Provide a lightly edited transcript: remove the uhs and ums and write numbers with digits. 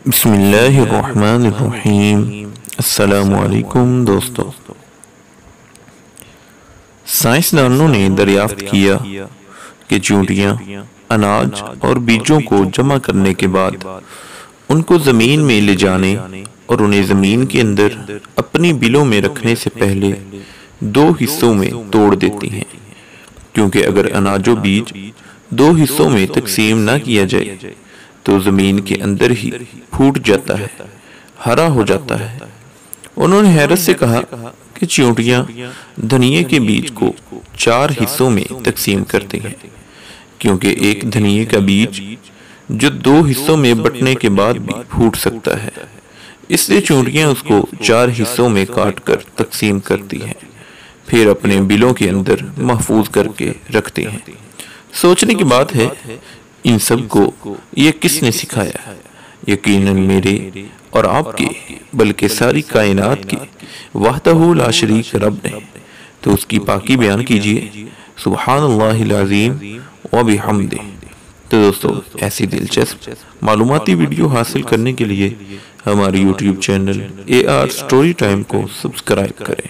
बिस्मिल्लाहिर्रहमानिर्रहीम। अस्सलामुअलैकुम दोस्तों। साइंसदानों ने दरियाफ्त किया कि चींटियां अनाज और बीजों को जमा करने के बाद उनको ज़मीन में ले जाने और उन्हें ज़मीन के अंदर अपनी बिलों में रखने से पहले दो हिस्सों में तोड़ देती हैं, क्योंकि अगर अनाजो बीज दो हिस्सों में तकसीम न किया जाए तो ज़मीन के अंदर ही फूट जाता है, हरा हो जाता है। उन्होंने हैरत से कहा कि चींटियां धनिये के बीज को 4 हिस्सों में तकसीम करती हैं, क्योंकि एक धनिये का बीज जो 2 हिस्सों में बंटने के बाद भी फूट सकता है, इसलिए चींटियां उसको 4 हिस्सों में काट कर तकसीम करती हैं, फिर अपने बिलों के अंदर महफूज करके रखती हैं। सोचने की बात है, इन सब को ये किसने सिखाया? यकीनन मेरे और आपके बल्कि सारी कायनात की वहदहू ला शरीक रब ने। तो उसकी पाकी बयान कीजिए, सुब्हानल्लाहिल अज़ीम व बिहम्दिही। तो दोस्तों, ऐसी दिलचस्प मालूमाती वीडियो हासिल करने के लिए हमारे YouTube channel AR story time को सब्सक्राइब करें।